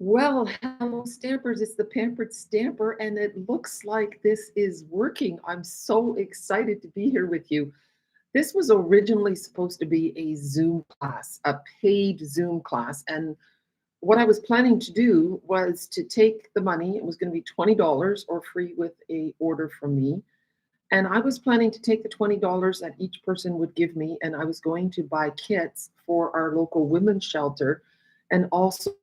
Well, hello, Stampers. It's the Pampered Stamper, and it looks like this is working. I'm so excited to be here with you. This was originally supposed to be a Zoom class, a paid Zoom class. And what I was planning to do was to take the money, it was going to be $20 or free with a order from me. And I was planning to take the $20 that each person would give me, and I was going to buy kits for our local women's shelter and also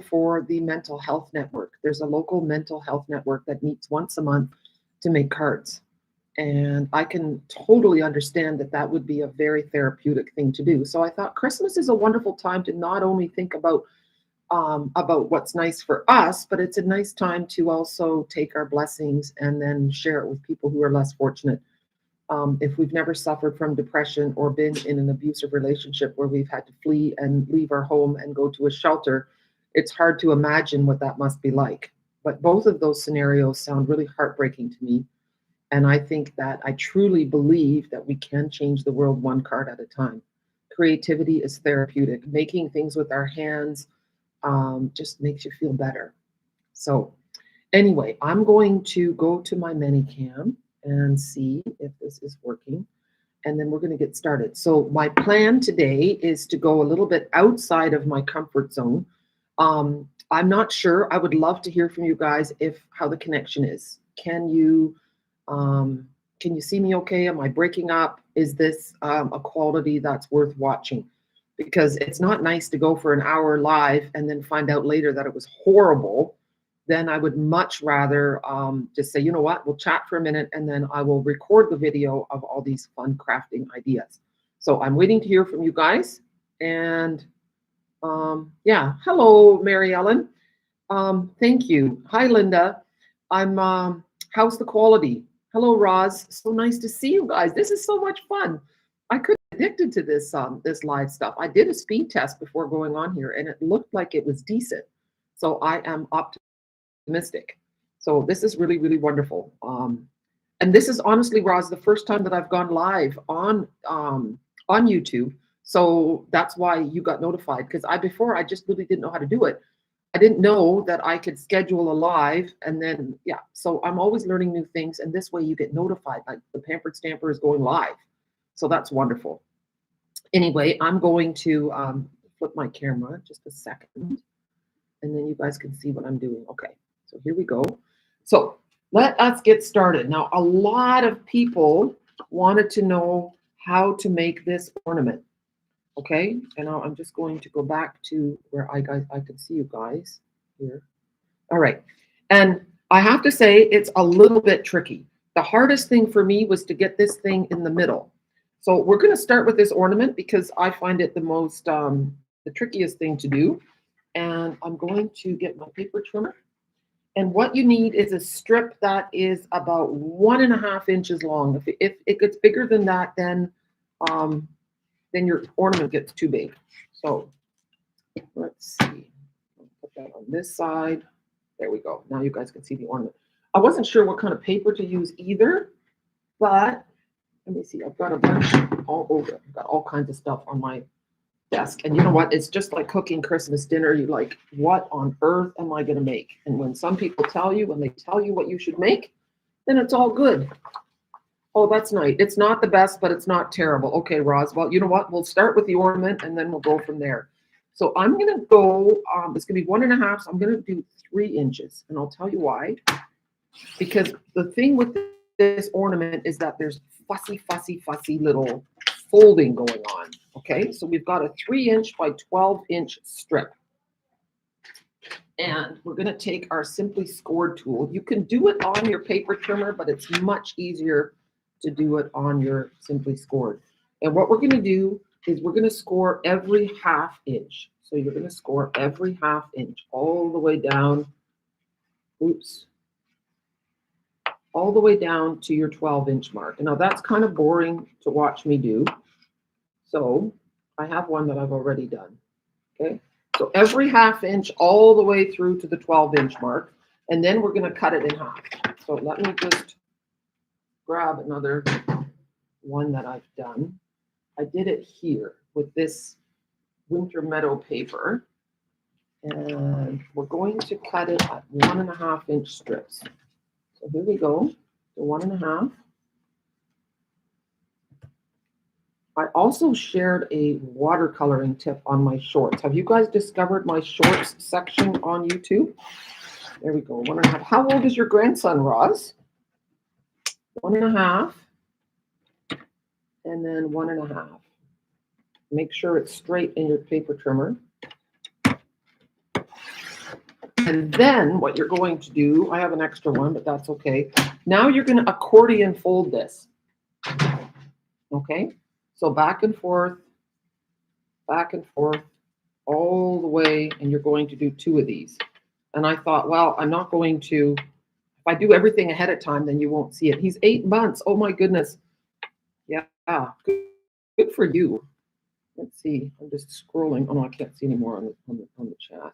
for the mental health network. There's a local mental health network that meets once a month to make cards. And I can totally understand that that would be a very therapeutic thing to do. So I thought Christmas is a wonderful time to not only think about what's nice for us, but it's a nice time to also take our blessings and then share it with people who are less fortunate. If we've never suffered from depression or been in an abusive relationship where we've had to flee and leave our home and go to a shelter, it's hard to imagine what that must be like. But both of those scenarios sound really heartbreaking to me. And I think that I truly believe that we can change the world one card at a time. Creativity is therapeutic. Making things with our hands just makes you feel better. So, anyway, I'm going to go to my ManyCam and see if this is working. And then we're going to get started. So, my plan today is to go a little bit outside of my comfort zone. I'm not sure. I would love to hear from you guys if how the connection is. Can you see me okay? Am I breaking up? Is this a quality that's worth watching? Because it's not nice to go for an hour live and then find out later that it was horrible. Then I would much rather just say, you know what, we'll chat for a minute and then I will record the video of all these fun crafting ideas. So I'm waiting to hear from you guys. And yeah, hello, Mary Ellen. Thank you. Hi, Linda. How's the quality? Hello, Roz. So nice to see you guys. This is so much fun. I could be addicted to this live stuff. I did a speed test before going on here, and it looked like it was decent. So I am optimistic. So this is really, really wonderful. And this is honestly, Roz, the first time that I've gone live on YouTube. So that's why you got notified because I just really didn't know how to do it. I didn't know that I could schedule a live and then, yeah. So I'm always learning new things. And this way you get notified, like the Pampered Stamper is going live. So that's wonderful. Anyway, I'm going to flip my camera just a second. And then you guys can see what I'm doing. Okay, so here we go. So let us get started. Now, a lot of people wanted to know how to make this ornament. Okay, and now I'm just going to go back to where I can see you guys here. All right, and I have to say it's a little bit tricky. The hardest thing for me was to get this thing in the middle. So we're going to start with this ornament because I find it the trickiest thing to do. And I'm going to get my paper trimmer. And what you need is a strip that is about 1.5 inches long. If it gets bigger than that, then your ornament gets too big. So let's see. I'll put that on this side. There we go. Now you guys can see the ornament. I wasn't sure what kind of paper to use either, but let me see. I've got a bunch all over. I've got all kinds of stuff on my desk. And you know what? It's just like cooking Christmas dinner. You're like, what on earth am I going to make? And when some people when they tell you what you should make, then it's all good. Oh, that's nice. It's not the best, but it's not terrible. Okay, Roz. Well, you know what? We'll start with the ornament and then we'll go from there. So I'm going to go, it's going to be 1.5. So I'm going to do 3 inches. And I'll tell you why. Because the thing with this ornament is that there's fussy little folding going on. Okay, so we've got a 3-inch by 12-inch strip. And we're going to take our Simply Scored tool. You can do it on your paper trimmer, but it's much easier to do it on your Simply Scored. And what we're going to do is we're going to score every 1/2 inch. So you're going to score every 1/2 inch all the way down. Oops. All the way down to your 12-inch mark. And now that's kind of boring to watch me do. So I have one that I've already done. Okay. So every 1/2 inch all the way through to the 12-inch mark. And then we're going to cut it in half. So let me just grab another one that I've done. I did it here with this winter meadow paper. And we're going to cut it at 1.5 inch strips. So here we go, the 1.5. I also shared a watercoloring tip on my shorts. Have you guys discovered my shorts section on YouTube? There we go, 1.5. How old is your grandson, Roz? 1.5. And then 1.5. Make sure it's straight in your paper trimmer. And then what you're going to do, I have an extra one, but that's okay. Now you're going to accordion fold this. Okay? So back and forth, all the way, and you're going to do 2 of these. And I thought, well, I'm not going to, if I do everything ahead of time, then you won't see it. He's 8 months. Oh my goodness. Yeah, good for you. Let's see. I'm just scrolling. Oh no, I can't see anymore on the chat.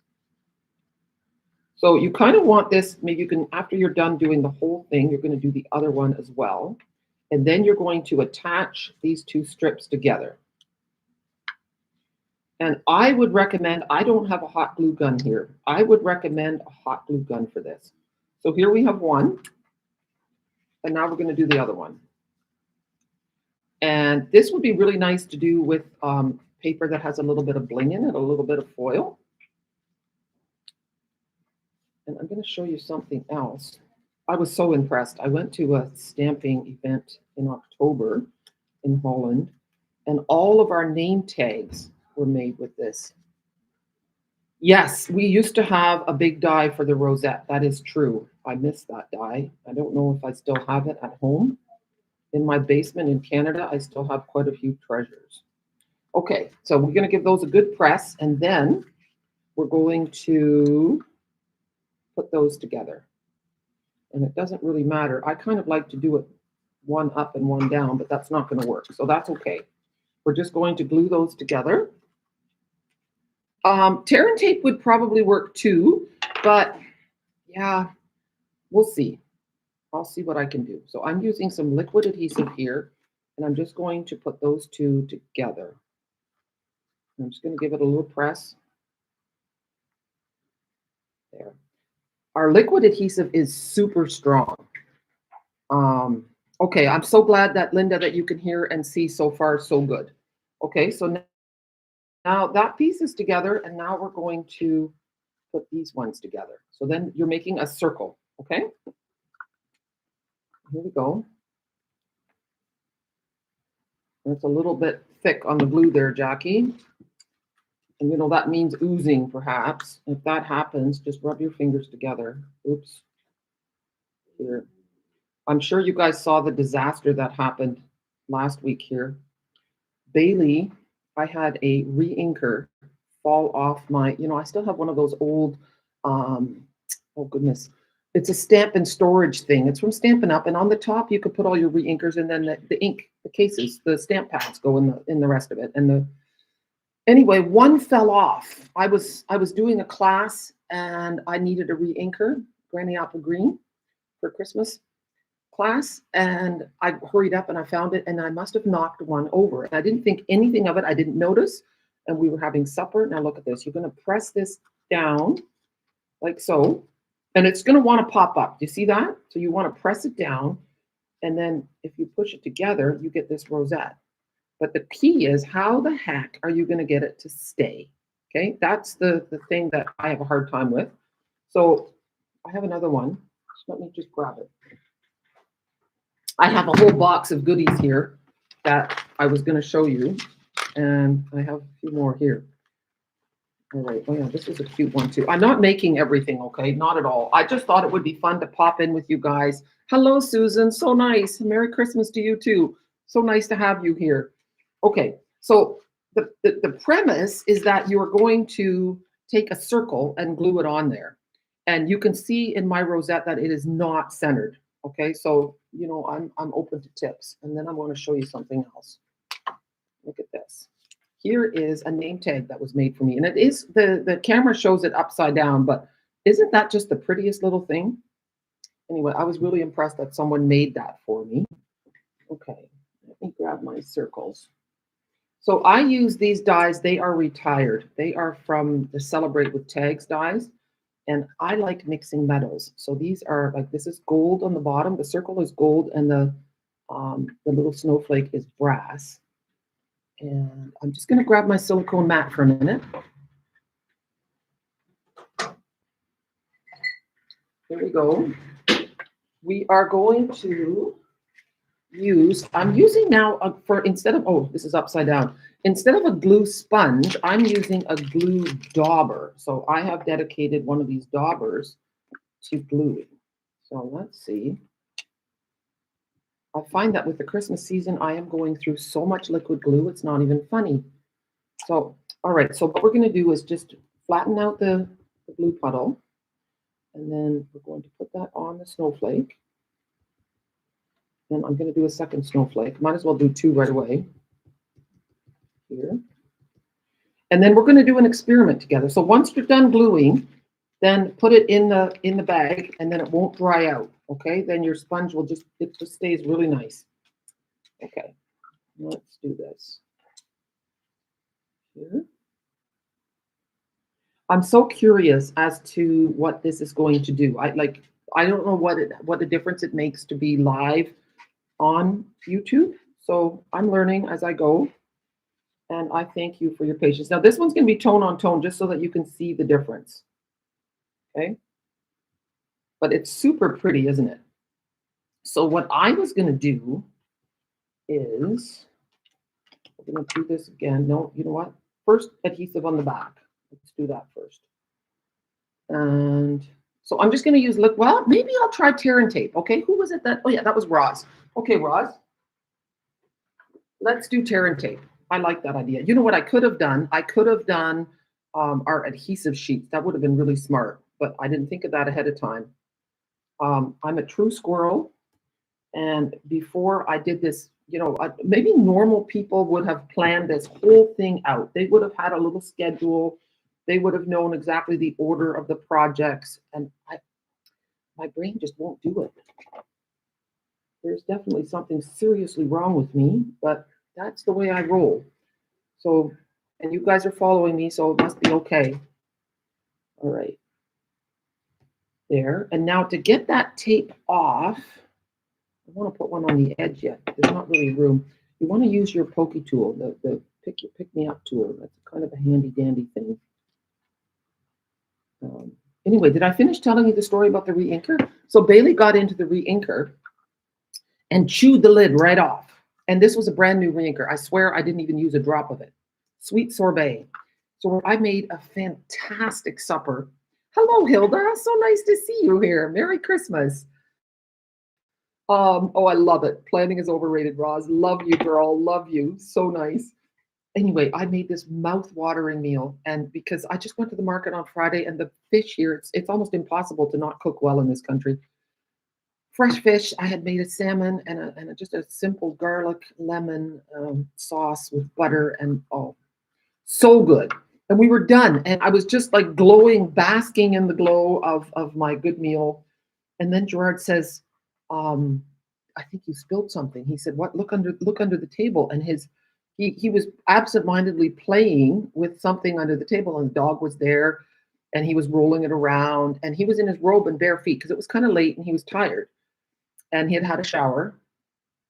So you kind of want this. Maybe you can, after you're done doing the whole thing, you're going to do the other one as well, and then you're going to attach these 2 strips together. And I would recommend. I don't have a hot glue gun here. I would recommend a hot glue gun for this. So here we have one, and now we're going to do the other one. And this would be really nice to do with paper that has a little bit of bling in it, a little bit of foil. And I'm going to show you something else. I was so impressed. I went to a stamping event in October in Holland, and all of our name tags were made with this. Yes, we used to have a big die for the rosette. That is true. I miss that die. I don't know if I still have it at home. In my basement in Canada, I still have quite a few treasures. Okay, so we're going to give those a good press, and then we're going to put those together. And it doesn't really matter. I kind of like to do it one up and one down, but that's not going to work. So that's okay. We're just going to glue those together. Tear and tape would probably work too, but yeah, we'll see. I'll see what I can do. So I'm using some liquid adhesive here, and I'm just going to put those 2 together. I'm just going to give it a little press. There. Our liquid adhesive is super strong. Okay, I'm so glad that, Linda, that you can hear and see so far so good. Okay, so now that piece is together, and now we're going to put these ones together. So then you're making a circle, okay? Here we go. It's a little bit thick on the glue there, Jackie. And you know, that means oozing perhaps. If that happens, just rub your fingers together. Oops. Here. I'm sure you guys saw the disaster that happened last week here. Bailey, I had a re-inker fall off my, you know, I still have one of those old, oh goodness, it's a stamp and storage thing. It's from Stampin'Up, and on the top you could put all your re-inkers, and then the ink, the cases, the stamp pads go in the rest of it. And anyway, one fell off. I was doing a class, and I needed a re-inker, Granny Apple Green, for Christmas class, and I hurried up and I found it, and I must have knocked one over. And I didn't think anything of it. I didn't notice. And we were having supper. Now look at this. You're going to press this down like so, and it's going to want to pop up. Do you see that? So you want to press it down, and then if you push it together, you get this rosette. But the key is, how the heck are you going to get it to stay? Okay, that's the thing that I have a hard time with. So I have another one. So let me just grab it. I have a whole box of goodies here that I was going to show you, and I have a few more here. All right. Oh yeah, this is a cute one too. I'm not making everything, okay? Not at all. I just thought it would be fun to pop in with you guys. Hello, Susan. So nice. Merry Christmas to you too. So nice to have you here. Okay, so the premise is that you are going to take a circle and glue it on there. And you can see in my rosette that it is not centered. Okay, so you know I'm open to tips. And then I'm going to show you something else. Look at this. Here is a name tag that was made for me. And it is, the camera shows it upside down, but isn't that just the prettiest little thing? Anyway, I was really impressed that someone made that for me. Okay, let me grab my circles. So I use these dies. They are retired. They are from the Celebrate with Tags dies. And I like mixing metals. So these are like, this is gold on the bottom. The circle is gold and the little snowflake is brass. And I'm just gonna grab my silicone mat for a minute. Here we go. We are going to I'm using now instead of, oh, this is upside down. Instead of a glue sponge, I'm using a glue dauber. So I have dedicated one of these daubers to gluing. So let's see. I find that with the Christmas season, I am going through so much liquid glue, it's not even funny. So, all right, so what we're gonna do is just flatten out the glue puddle, and then we're going to put that on the snowflake. And I'm going to do a second snowflake. Might as well do two right away. Here. And then we're going to do an experiment together. So once you're done gluing, then put it in the bag, and then it won't dry out. Okay, then your sponge will just stays really nice. Okay, let's do this. Here. I'm so curious as to what this is going to do. I don't know what the difference it makes to be live on YouTube. So I'm learning as I go. And I thank you for your patience. Now this one's going to be tone on tone just so that you can see the difference. Okay. But it's super pretty, isn't it? So what I was going to do is, we're going to do this again. No, you know what? First adhesive on the back. Let's do that first. And so I'm just going to use, well, maybe I'll try tear and tape. Okay, who was it that, oh yeah, that was Roz. Okay, Roz, let's do tear and tape. I like that idea. You know what I could have done? I could have done our adhesive sheets. That would have been really smart, but I didn't think of that ahead of time. I'm a true squirrel. And before I did this, you know, maybe normal people would have planned this whole thing out. They would have had a little schedule. They would have known exactly the order of the projects. And my brain just won't do it. There's definitely something seriously wrong with me, but that's the way I roll. So, and you guys are following me, so it must be okay. All right. There. And now to get that tape off, I want to put one on the edge yet. There's not really room. You want to use your pokey tool, the pick me up tool. That's kind of a handy dandy thing. Anyway, did I finish telling you the story about the re-inker? So Bailey got into the re-inker and chewed the lid right off. And this was a brand new re-inker. I swear I didn't even use a drop of it. Sweet sorbet. So I made a fantastic supper. Hello, Hilda. So nice to see you here. Merry Christmas. Oh, I love it. Planning is overrated, Roz. Love you, girl. Love you. So nice. Anyway, I made this mouth-watering meal, and because I just went to the market on Friday, and the fish here, it's almost impossible to not cook well in this country. Fresh fish. I had made a salmon and just a simple garlic lemon sauce with butter, and oh, so good. And we were done, and I was just like glowing, basking in the glow of my good meal. And then Gerard says, I think you spilled something. He said, what? Look under the table. And he was absentmindedly playing with something under the table, and the dog was there, and he was rolling it around, and he was in his robe and bare feet because it was kind of late and he was tired, and he had had a shower,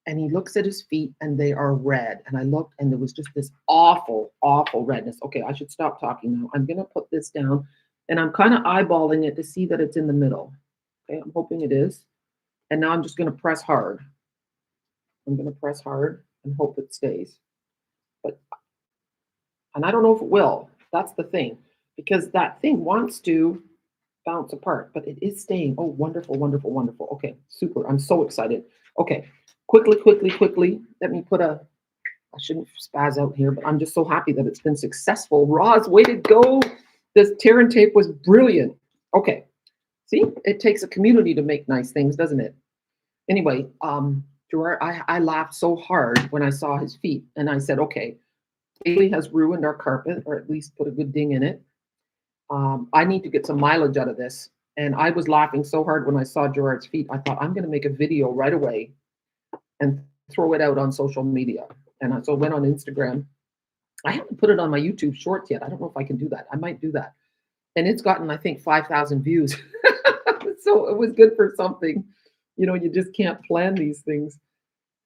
and he looks at his feet and they are red. And I looked, and there was just this awful, awful redness. Okay, I should stop talking now. I'm going to put this down, and I'm kind of eyeballing it to see that it's in the middle. Okay, I'm hoping it is. And now I'm just going to press hard. I'm going to press hard and hope it stays. And I don't know if it will. That's the thing, because that thing wants to bounce apart, but it is staying. Oh, wonderful, wonderful, wonderful. Okay, super. I'm so excited. Okay, quickly. Let me put I shouldn't spaz out here, but I'm just so happy that it's been successful. Roz, way to go. This tear and tape was brilliant. Okay, see, it takes a community to make nice things, doesn't it? Anyway, Gerard, I laughed so hard when I saw his feet, and I said, okay, Bailey has ruined our carpet, or at least put a good ding in it. I need to get some mileage out of this. And I was laughing so hard when I saw Gerard's feet. I thought, I'm going to make a video right away and throw it out on social media. And so I went on Instagram, I haven't put it on my YouTube shorts yet. I don't know if I can do that. I might do that. And it's gotten, I think, 5,000 views. So it was good for something. You know, you just can't plan these things.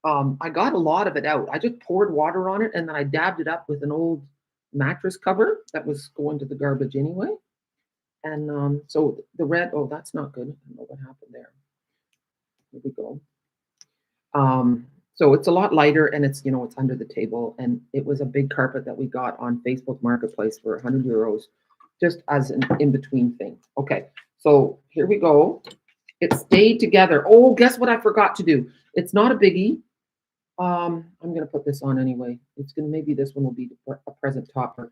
I got a lot of it out. I just poured water on it and then I dabbed it up with an old mattress cover that was going to the garbage anyway. And so the red, oh, that's not good. I don't know what happened there. Here we go. So it's a lot lighter and it's, you know, it's under the table. And it was a big carpet that we got on Facebook Marketplace for 100 euros, just as an in-between thing. Okay, so here we go. It stayed together. Oh, guess what I forgot to do? It's not a biggie. I'm gonna put this on anyway. It's gonna, maybe this one will be a present topper.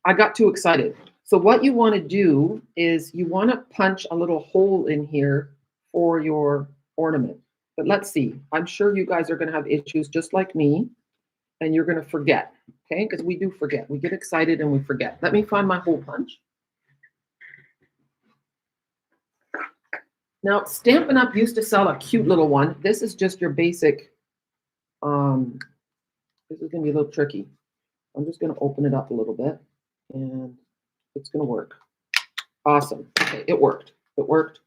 I got too excited. So what you want to do is you want to punch a little hole in here for your ornament. But let's see. I'm sure you guys are going to have issues just like me, and you're going to forget. Okay, because we do forget. We get excited and we forget. Let me find my hole punch. Now, Stampin' Up! Used to sell a cute little one. This is just your basic. This is going to be a little tricky. I'm just going to open it up a little bit, and it's going to work. Awesome. Okay, it worked. It worked,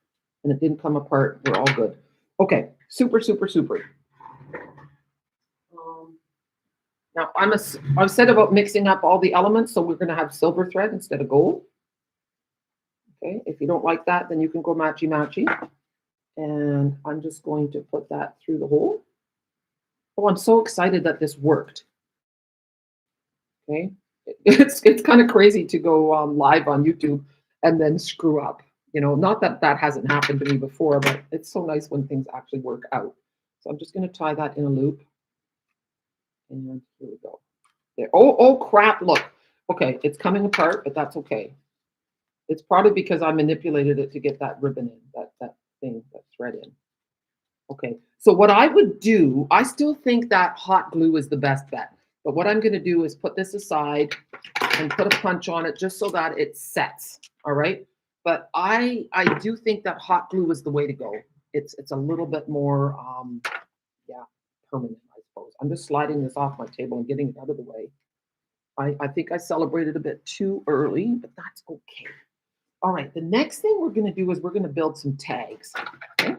and it didn't come apart. We're all good. Okay, super, super, super. Now, I've said about mixing up all the elements, so we're going to have silver thread instead of gold. Okay, if you don't like that, then you can go matchy-matchy. And I'm just going to put that through the hole. Oh, I'm so excited that this worked. Okay, it's kind of crazy to go live on YouTube and then screw up. You know, not that that hasn't happened to me before, but it's so nice when things actually work out. So I'm just going to tie that in a loop. And here we go. There. Oh, crap, look. Okay, it's coming apart, but that's okay. It's probably because I manipulated it to get that ribbon in, that thing, that thread in. Okay, so what I would do, I still think that hot glue is the best bet. But what I'm going to do is put this aside and put a punch on it just so that it sets, all right? But I do think that hot glue is the way to go. It's a little bit more, yeah, permanent, I suppose. I'm just sliding this off my table and getting it out of the way. I think I celebrated a bit too early, but that's okay. All right, the next thing we're going to do is we're going to build some tags, okay?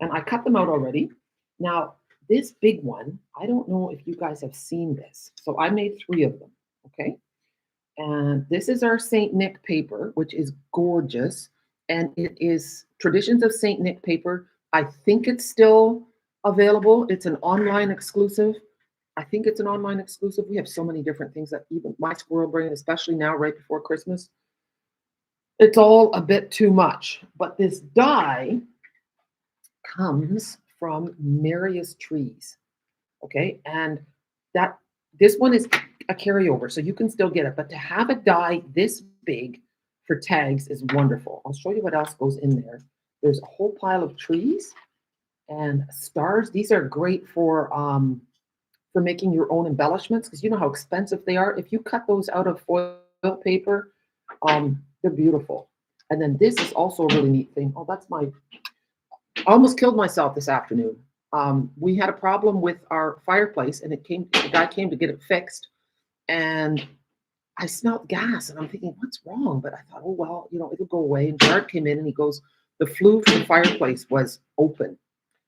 And I cut them out already. Now, this big one, I don't know if you guys have seen this. So I made 3 of them, okay? And this is our Saint Nick paper, which is gorgeous. And it is Traditions of Saint Nick paper. I think it's still available. It's an online exclusive. I think it's an online exclusive. We have so many different things that even my squirrel brain, especially now right before Christmas, it's all a bit too much. But this die comes from Marius trees, okay? And that this one is a carryover, so you can still get it. But to have a die this big for tags is wonderful. I'll show you what else goes in there. There's a whole pile of trees and stars. These are great for making your own embellishments because you know how expensive they are. If you cut those out of foil paper, they're beautiful. And then this is also a really neat thing. Oh, that's my, I almost killed myself this afternoon. We had a problem with our fireplace and the guy came to get it fixed and I smelled gas and I'm thinking, what's wrong? But I thought, oh, well, you know, it'll go away. And Jared came in and he goes, the flue from the fireplace was open.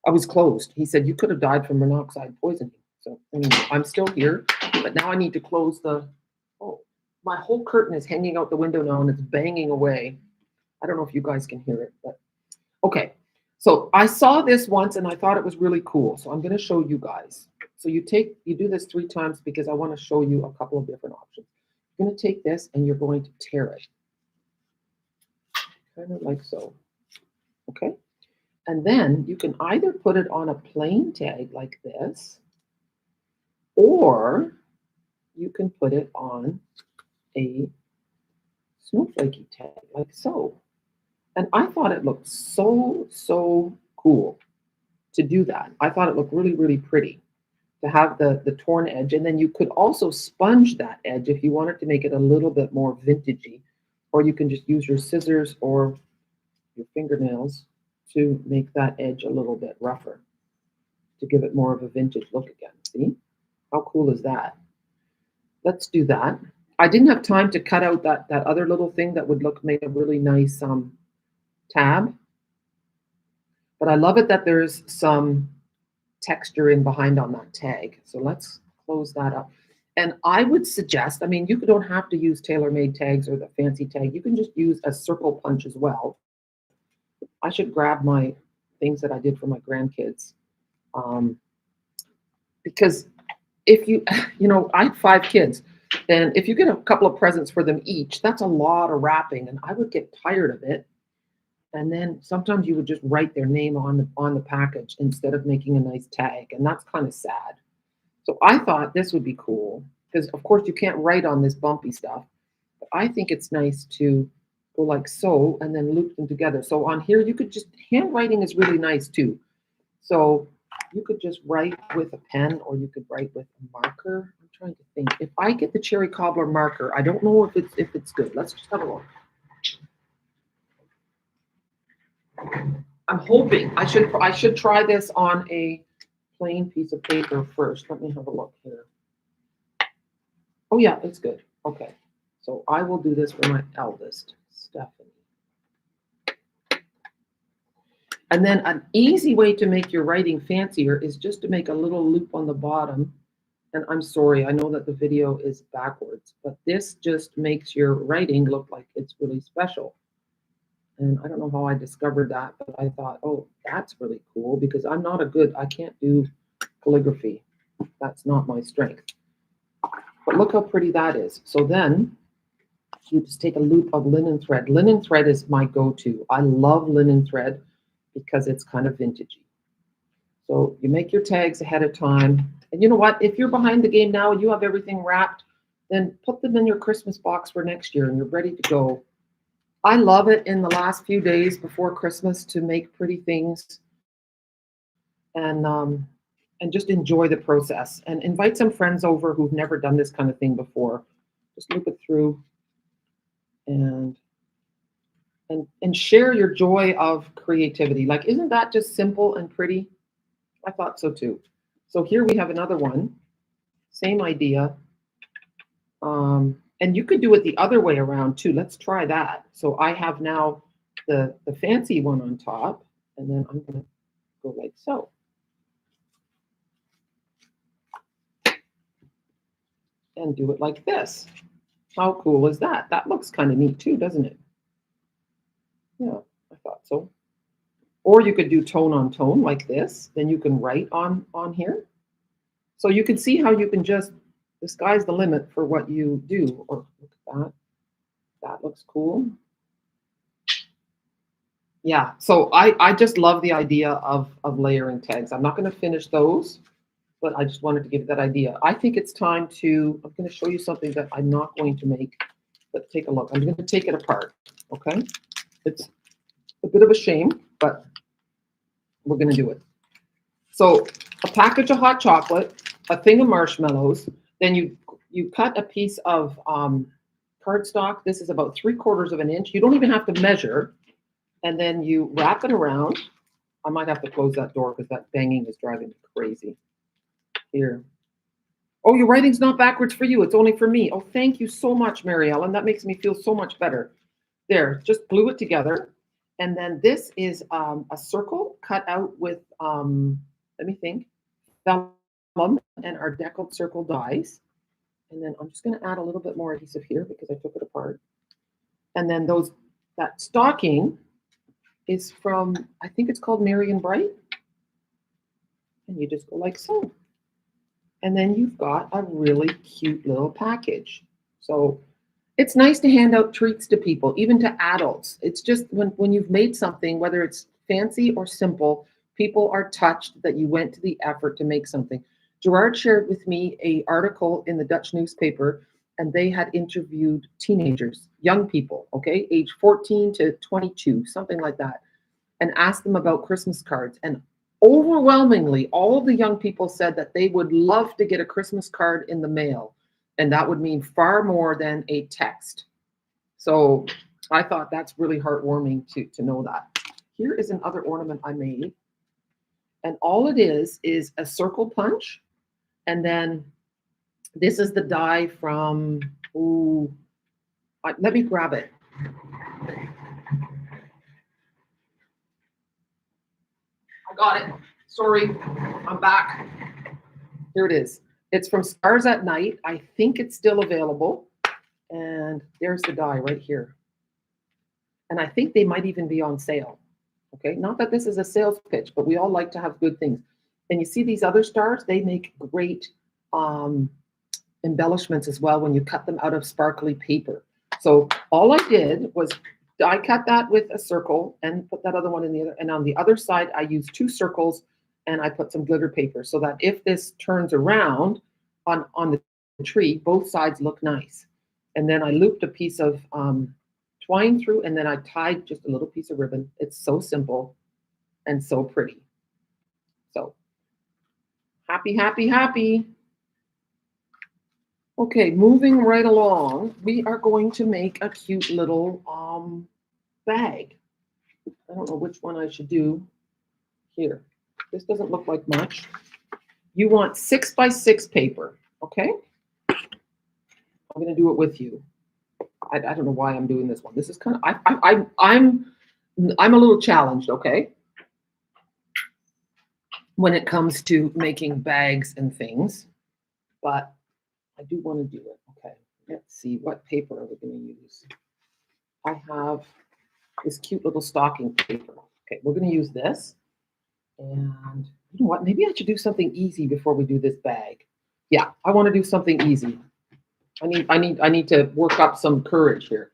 I was closed. He said, you could have died from monoxide poisoning. So anyway, I'm still here, but now I need to close oh, my whole curtain is hanging out the window now and it's banging away. I don't know if you guys can hear it, but okay. So I saw this once and I thought it was really cool. So I'm going to show you guys. So you do this 3 times because I want to show you a couple of different options. You're going to take this and you're going to tear it. Kind of like so. Okay. And then you can either put it on a plain tag like this, or you can put it on a snowflakey tag like so. And I thought it looked so cool to do that. I thought it looked really, really pretty to have the torn edge. And then you could also sponge that edge if you wanted to make it a little bit more vintagey, or you can just use your scissors or your fingernails to make that edge a little bit rougher to give it more of a vintage look again. See? How cool is that? let's do that. I didn't have time to cut out that other little thing that would make a really nice tab, but I love it that there's some texture in behind on that tag. So let's close that up. And I would suggest, I mean, you don't have to use tailor-made tags or the fancy tag. You can just use a circle punch as well. I should grab my things that I did for my grandkids. Because if you, I have 5 kids, and if you get a couple of presents for them each, that's a lot of wrapping, and I would get tired of it. And then sometimes you would just write their name on the package instead of making a nice tag, and that's kind of sad. So I thought this would be cool because, of course, you can't write on this bumpy stuff. But I think it's nice to go like so and then loop them together. So on here, you could just, handwriting is really nice too. So you could just write with a pen or you could write with a marker. I'm trying to think. If I get the cherry cobbler marker, I don't know if it's good. Let's just have a look. I'm hoping I should try this on a plain piece of paper first. Let me have a look here. Oh yeah, it's good. Okay. So I will do this for my eldest, Stephanie. And then an easy way to make your writing fancier is just to make a little loop on the bottom. And I'm sorry, I know that the video is backwards, but this just makes your writing look like it's really special. And I don't know how I discovered that, but I thought, oh, that's really cool because I can't do calligraphy. That's not my strength. But look how pretty that is. So then you just take a loop of linen thread. Linen thread is my go-to. I love linen thread because it's kind of vintagey. So you make your tags ahead of time. And you know what? If you're behind the game now, you have everything wrapped, then put them in your Christmas box for next year and you're ready to go. I love it in the last few days before Christmas to make pretty things and just enjoy the process and invite some friends over who've never done this kind of thing before. Just loop it through and share your joy of creativity. Like, isn't that just simple and pretty? I thought so too. So here we have another one, same idea. And you could do it the other way around too. Let's try that. So I have now the fancy one on top, and then I'm going to go like so. And do it like this. How cool is that? That looks kind of neat too, doesn't it? Yeah, I thought so. Or you could do tone on tone like this. Then you can write on here. So you can see how you can just, the sky's the limit for what you do. Or look at that. That looks cool. Yeah, so I just love the idea of layering tags. I'm not going to finish those, but I just wanted to give you that idea. I think it's time to, I'm going to show you something that I'm not going to make, but take a look. I'm going to take it apart, okay? It's a bit of a shame, but we're going to do it. So a package of hot chocolate, a thing of marshmallows, then you cut a piece of cardstock. This is about 3/4 of an inch. You don't even have to measure. And then you wrap it around. I might have to close that door because that banging is driving me crazy. Here. Oh, your writing's not backwards for you. It's only for me. Oh, thank you so much, Mary Ellen. That makes me feel so much better. There, just glue it together. And then this is a circle cut out with, let me think, vellum and our deckled circle dies. And then I'm just going to add a little bit more adhesive here because I took it apart. And then that stocking is from, I think it's called Marion Bright. And you just go like so. And then you've got a really cute little package. So it's nice to hand out treats to people, even to adults. It's just when you've made something, whether it's fancy or simple, people are touched that you went to the effort to make something. Gerard shared with me an article in the Dutch newspaper, and they had interviewed teenagers, young people, okay, age 14 to 22, something like that, and asked them about Christmas cards. And overwhelmingly, all the young people said that they would love to get a Christmas card in the mail. And that would mean far more than a text. So I thought that's really heartwarming to know that. Here is another ornament I made. And all it is a circle punch. And then This is the die from, ooh, let me grab it. I got it. Sorry, I'm back. Here it is. It's from Stars at Night. I think it's still available. And there's the die right here. And I think they might even be on sale. Okay, not that this is a sales pitch, but we all like to have good things. And you see these other stars, they make great embellishments as well when you cut them out of sparkly paper. So all I did was I cut that with a circle and put that other one in the other. And on the other side, I used 2 circles and I put some glitter paper so that if this turns around on the tree, both sides look nice. And then I looped a piece of twine through, and then I tied just a little piece of ribbon. It's so simple and so pretty. So happy, happy, happy. Okay, moving right along, we are going to make a cute little bag. I don't know which one I should do here. This doesn't look like much. You want 6x6 paper, okay? I'm going to do it with you. I don't know why I'm doing this one. This is kind of I'm a little challenged, okay? When it comes to making bags and things, but I do want to do it. Okay, let's see, what paper are we going to use? I have this cute little stocking paper. Okay, we're going to use this. And you know what? Maybe I should do something easy before we do this bag. Yeah, I want to do something easy. I need to work up some courage here.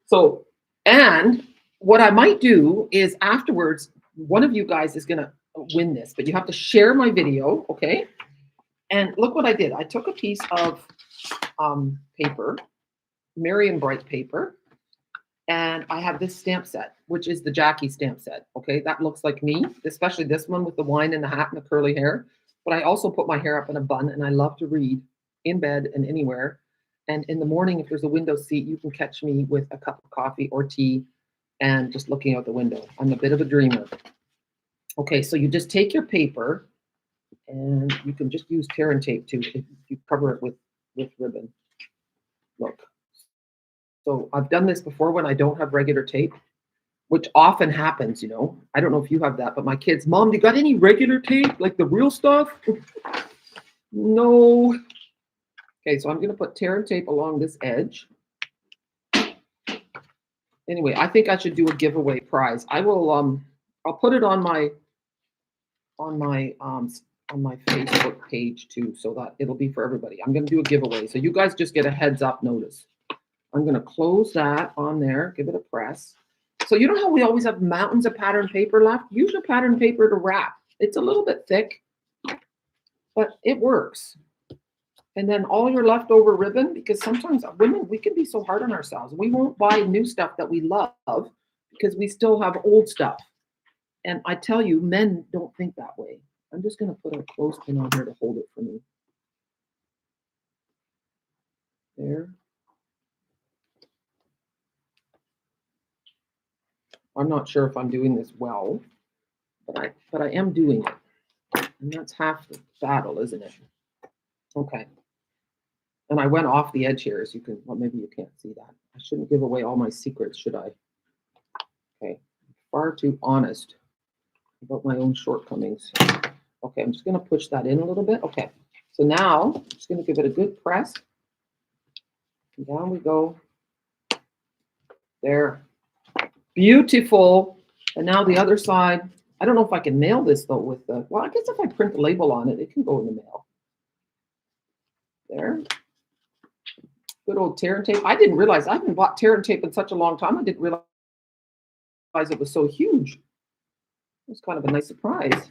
So, and what I might do is afterwards, one of you guys is going to win this, but you have to share my video, okay? And look what I did. I took a piece of paper, Marion Bright paper, and I have this stamp set, which is the Jackie stamp set, okay? That looks like me, especially this one with the wine and the hat and the curly hair. But I also put my hair up in a bun, and I love to read in bed and anywhere. And in the morning, if there's a window seat, you can catch me with a cup of coffee or tea and just looking out the window. I'm a bit of a dreamer. Okay, so you just take your paper, and you can just use tear and tape too if you cover it with ribbon. Look. So I've done this before when I don't have regular tape, which often happens, you know. I don't know if you have that, but my kids, Mom, do you got any regular tape, like the real stuff? No. Okay, so I'm going to put tear and tape along this edge. Anyway, I think I should do a giveaway prize. I will I'll put it on my Facebook page too, so that it'll be for everybody. I'm going to do a giveaway. So you guys just get a heads up notice. I'm going to close that on there, give it a press. So you know how we always have mountains of pattern paper left? Use a pattern paper to wrap. It's a little bit thick, but it works. And then all your leftover ribbon, because sometimes women, we can be so hard on ourselves. We won't buy new stuff that we love because we still have old stuff. And I tell you, men don't think that way. I'm just going to put a clothespin on here to hold it for me. There. I'm not sure if I'm doing this well, but I am doing it. And that's half the battle, isn't it? Okay. And I went off the edge here, as you can, well, maybe you can't see that. I shouldn't give away all my secrets, should I? Okay. Far too honest about my own shortcomings. Okay, I'm just going to push that in a little bit. Okay. So now I'm just going to give it a good press. And down we go. There. Beautiful. And now the other side. I don't know if I can mail this though with the, well, I guess if I print the label on it, it can go in the mail. There. Good old tear and tape. I didn't realize, I haven't bought tear and tape in such a long time. I didn't realize it was so huge. It was kind of a nice surprise.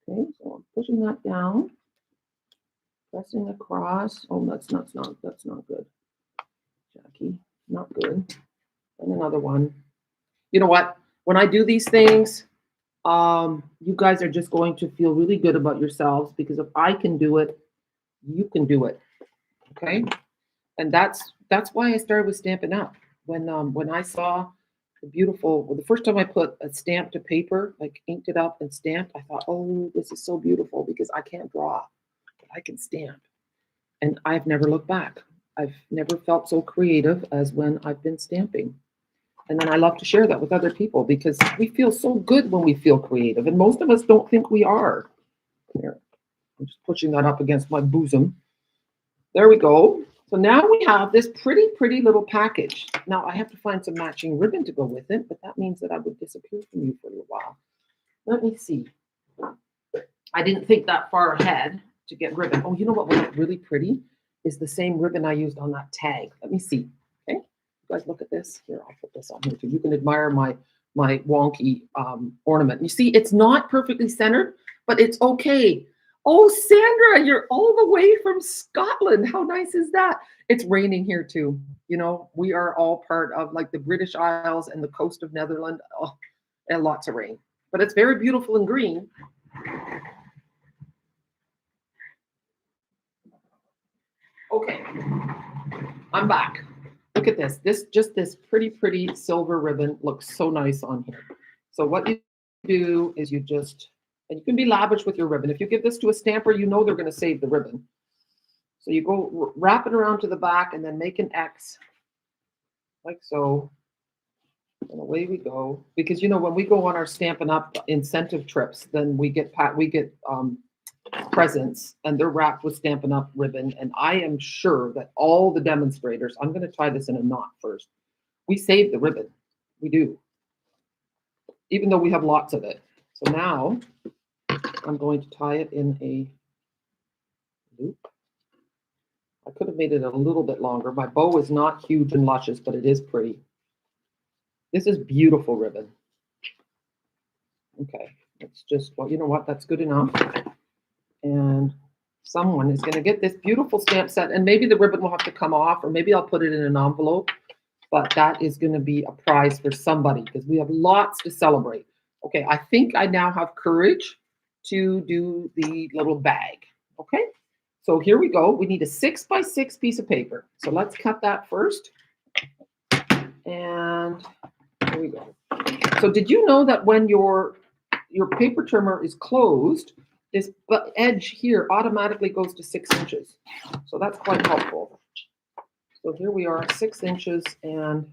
Okay, so I'm pushing that down, pressing across. Oh, that's not good. Jackie, not good. And another one. You know what? When I do these things, you guys are just going to feel really good about yourselves, because if I can do it, you can do it. Okay? And that's why I started with Stampin' Up. When I saw the beautiful, well, the first time I put a stamp to paper, like inked it up and stamped, I thought, oh, this is so beautiful, because I can't draw, but I can stamp. And I've never looked back. I've never felt so creative as when I've been stamping. And then I love to share that with other people because we feel so good when we feel creative. And most of us don't think we are. Here, I'm just pushing that up against my bosom. There we go. So now we have this pretty, pretty little package. Now I have to find some matching ribbon to go with it, but that means that I would disappear from you for a little while. Let me see. I didn't think that far ahead to get ribbon. Oh, you know what would look really pretty is the same ribbon I used on that tag. Let me see. Okay, you guys look at this. Here, I'll put this on here too. You can admire my wonky ornament. You see, it's not perfectly centered, but it's okay. Oh, Sandra, you're all the way from Scotland. How nice is that? It's raining here too. You know, we are all part of like the British Isles and the coast of Netherlands. Oh, and lots of rain, but it's very beautiful and green. Okay, I'm back. Look at this. This pretty silver ribbon looks so nice on here. So what you do is you just, and you can be lavish with your ribbon. If you give this to a stamper, you know they're going to save the ribbon. So you go wrap it around to the back and then make an X like so. And away we go. Because you know when we go on our Stampin' Up incentive trips, then we get presents and they're wrapped with Stampin' Up ribbon. And I am sure that all the demonstrators, I'm going to tie this in a knot first. We save the ribbon. We do. Even though we have lots of it. So now I'm going to tie it in a loop. I could have made it a little bit longer. My bow is not huge and luscious, but it is pretty. This is beautiful ribbon. Okay, it's just, well, you know what? That's good enough. And someone is going to get this beautiful stamp set, and maybe the ribbon will have to come off, or maybe I'll put it in an envelope, but that is going to be a prize for somebody because we have lots to celebrate. Okay, I think I now have courage to do the little bag. Okay, so here we go. We need a 6x6 piece of paper. So let's cut that first. And here we go. So did you know that when your paper trimmer is closed, this edge here automatically goes to 6 inches. So that's quite helpful. So here we are, 6 inches and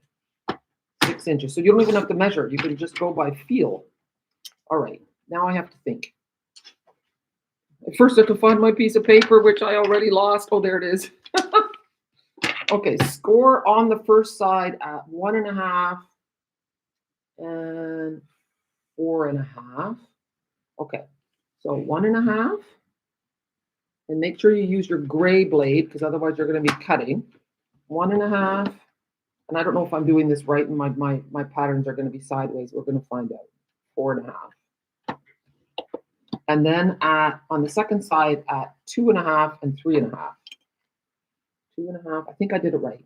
6 inches. So you don't even have to measure. You can just go by feel. All right, now I have to think. First I have to find my piece of paper, which I already lost. Oh, there it is. Okay, score on the first side at 1.5 and 4.5. Okay, so 1.5. And make sure you use your gray blade because otherwise you're going to be cutting. 1.5. And I don't know if I'm doing this right and my patterns are going to be sideways. We're going to find out. 4.5. And then on the second side at 2.5 and 3.5. 2.5. I think I did it right.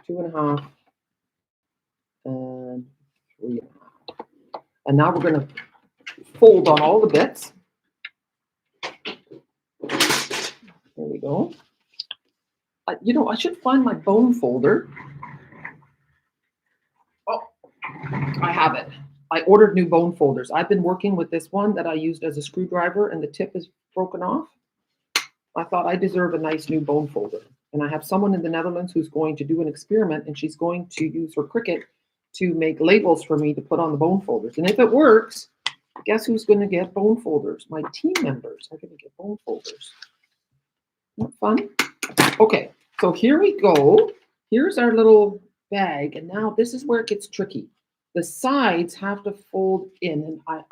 2.5 and 3.5. And now we're going to fold on all the bits. There we go. You know, I should find my bone folder. Oh, I have it. I ordered new bone folders. I've been working with this one that I used as a screwdriver and the tip is broken off. I thought I deserve a nice new bone folder. And I have someone in the Netherlands who's going to do an experiment and she's going to use her Cricut to make labels for me to put on the bone folders. And if it works, guess who's going to get bone folders? My team members are going to get bone folders. Isn't that fun? Okay, so here we go. Here's our little bag. And now this is where it gets tricky. The sides have to fold in, and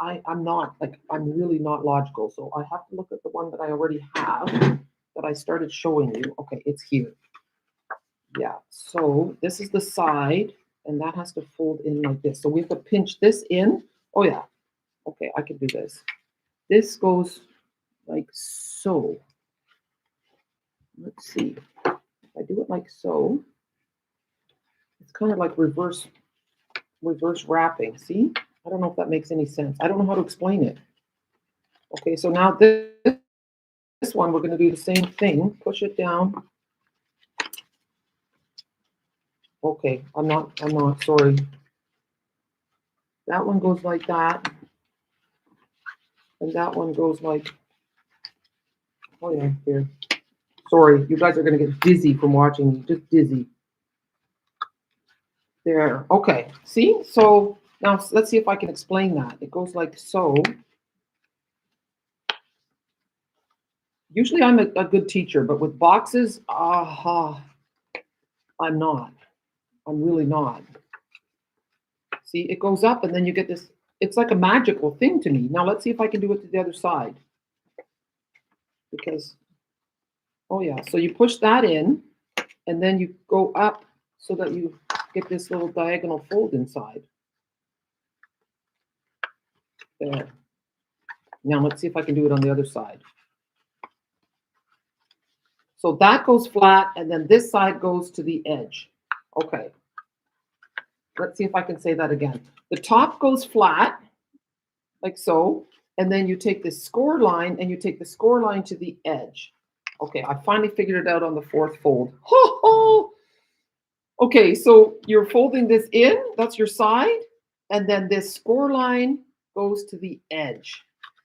I'm really not logical. So I have to look at the one that I already have that I started showing you. Okay, it's here. Yeah, so this is the side, and that has to fold in like this. So we have to pinch this in. Oh yeah, okay, I can do this. This goes like so. Let's see. If I do it like so, it's kind of like reverse wrapping. See? I don't know if that makes any sense. I don't know how to explain it. Okay, so now this one, we're going to do the same thing. Push it down. Okay, I'm not, sorry. That one goes like that. And that one goes like Oh yeah, here. Sorry, you guys are gonna get dizzy from watching me, just dizzy. There, okay, see? So now let's see if I can explain that. It goes like so. Usually I'm a good teacher, but with boxes, I'm not. I'm really not. See, it goes up and then you get this, it's like a magical thing to me. Now let's see if I can do it to the other side. Because, oh yeah, so you push that in and then you go up so that you get this little diagonal fold inside. There. Now let's see if I can do it on the other side. So that goes flat and then this side goes to the edge. Okay. Let's see if I can say that again. The top goes flat, like so, and then you take this score line and you take the score line to the edge. Okay, I finally figured it out on the fourth fold. Ho, ho. Okay, so you're folding this in, that's your side, and then this score line goes to the edge.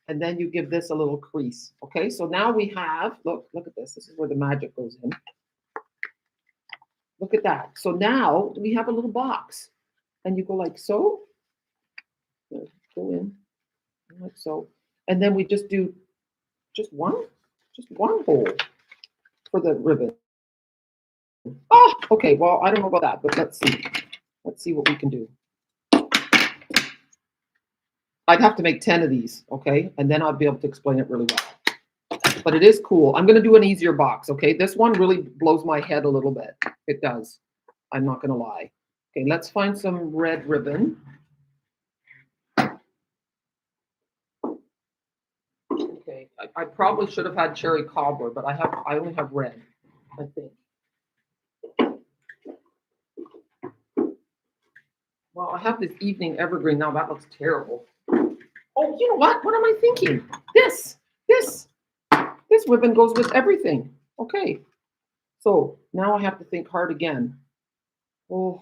And then you give this a little crease. Okay, so now we have, look at this. This is where the magic goes in. Look at that. So now we have a little box. And you go like so. Go in like so. And then we just do just one hole for the ribbon. Oh, okay. Well, I don't know about that, but let's see. Let's see what we can do. I'd have to make 10 of these, okay? And then I'll be able to explain it really well. But it is cool. I'm going to do an easier box, okay? This one really blows my head a little bit. It does. I'm not going to lie. Okay, let's find some red ribbon. Okay, I probably should have had cherry cobbler, but I only have red, I think. Well, I have this evening evergreen now. That looks terrible. Oh, you know what? What am I thinking? This ribbon goes with everything. Okay, so now I have to think hard again. Oh.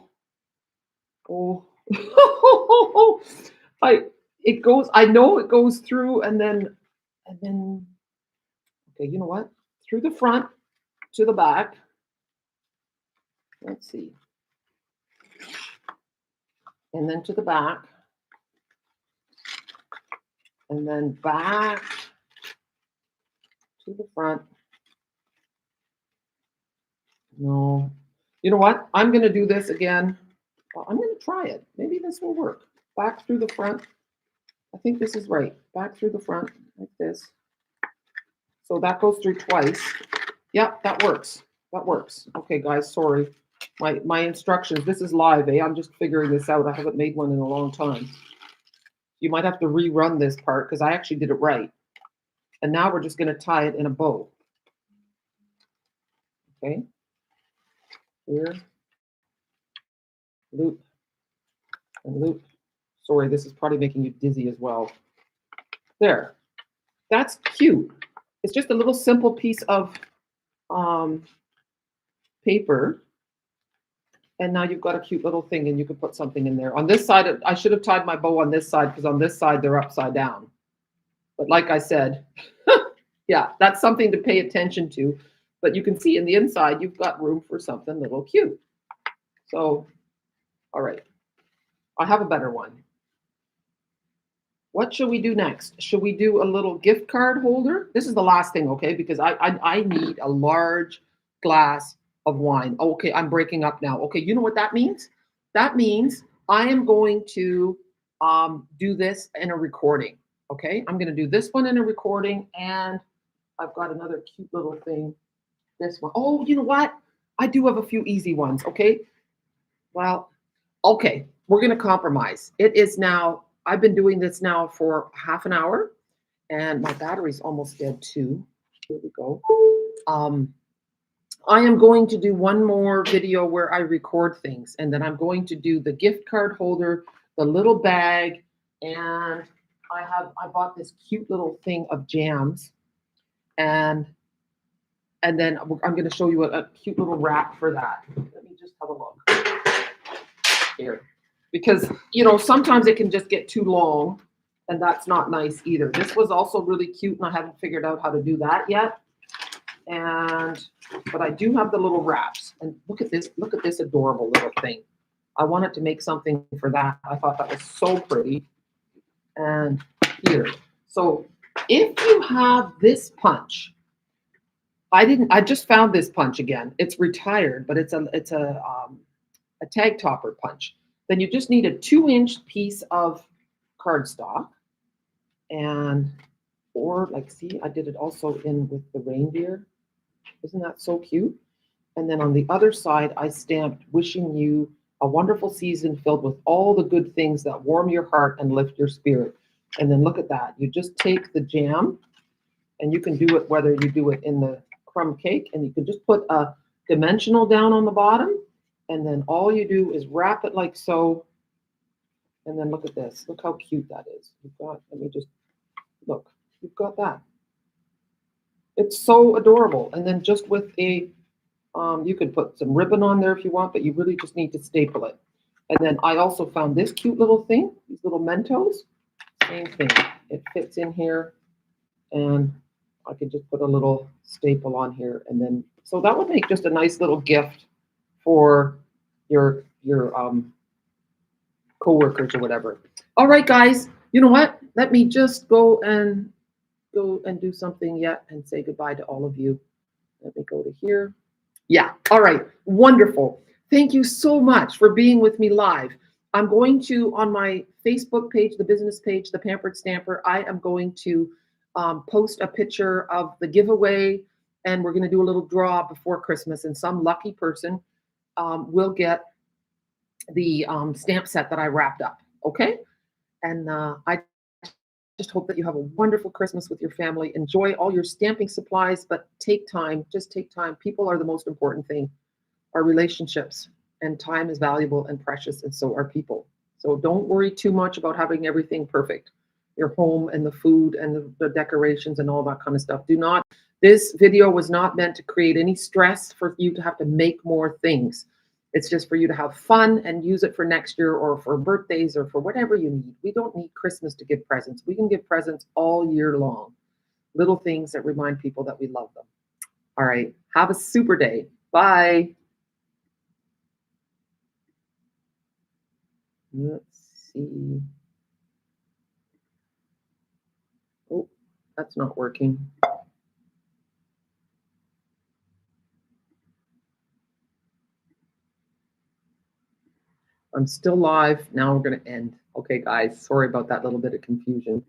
I know it goes through and then okay, you know what? Through the front to the back. Let's see. And then to the back. And then back to the front. No. You know what? I'm going to do this again. Well, I'm going to try it. Maybe this will work. Back through the front. I think this is right. Back through the front like this. So that goes through twice. Yep, that works. That works. Okay, guys, sorry. My instructions, this is live, eh? I'm just figuring this out. I haven't made one in a long time. You might have to rerun this part because I actually did it right. And now we're just going to tie it in a bow. Okay. Here. Loop. And loop. Sorry, this is probably making you dizzy as well. There. That's cute. It's just a little simple piece of paper. And now you've got a cute little thing and you can put something in there. On this side, I should have tied my bow on this side because on this side, they're upside down. But like I said, yeah, that's something to pay attention to. But you can see in the inside, you've got room for something little cute. So, all right. I have a better one. What should we do next? Should we do a little gift card holder? This is the last thing, okay? Because I need a large glass of wine. Okay, I'm breaking up now. Okay, you know what that means? That means I am going to do this in a recording. Okay, I'm going to do this one in a recording, and I've got another cute little thing. This one. Oh, you know what? I do have a few easy ones. Okay. Well, okay, we're going to compromise. It is now. I've been doing this now for half an hour, and my battery's almost dead too. Here we go. I am going to do one more video where I record things, and then I'm going to do the gift card holder, the little bag, and I bought this cute little thing of jams, and then I'm going to show you a cute little wrap for that. Let me just have a look here, because you know sometimes it can just get too long, and that's not nice either. This was also really cute, and I haven't figured out how to do that yet. But I do have the little wraps. And look at this adorable little thing. I wanted to make something for that. I thought that was so pretty. And here. So if you have this punch, I just found this punch again. It's retired, but it's a tag topper punch. Then you just need a 2-inch piece of cardstock, and or like, see, I did it also in with the reindeer. Isn't that so cute? And then on the other side, I stamped wishing you a wonderful season filled with all the good things that warm your heart and lift your spirit. And then look at that. You just take the jam, and you can do it whether you do it in the crumb cake, and you can just put a dimensional down on the bottom, and then all you do is wrap it like so. And then look at this. Look how cute that is. You've got, let me just look. You've got that. It's so adorable. And then just with a, you could put some ribbon on there if you want, but you really just need to staple it. And then I also found this cute little thing, these little Mentos. Same thing. It fits in here, and I could just put a little staple on here, and then so that would make just a nice little gift for your coworkers or whatever. All right, guys. You know what? Let me just go and do something yet and say goodbye to all of you. Let me go to here. Yeah. All right. Wonderful. Thank you so much for being with me live. I'm going to, on my Facebook page, the business page, the Pampered Stamper, I am going to post a picture of the giveaway, and we're going to do a little draw before Christmas, and some lucky person will get the stamp set that I wrapped up. Okay. And I just hope that you have a wonderful Christmas with your family. Enjoy all your stamping supplies, but take time. Just take time. People are the most important thing. Our relationships, and time is valuable and precious, and so are people. So don't worry too much about having everything perfect. Your home and the food and the decorations and all that kind of stuff. This video was not meant to create any stress for you to have to make more things. It's just for you to have fun and use it for next year or for birthdays or for whatever you need. We don't need Christmas to give presents. We can give presents all year long. Little things that remind people that we love them. All right. Have a super day. Bye. Let's see. Oh, that's not working. I'm still live. Now we're going to end. Okay, guys. Sorry about that little bit of confusion.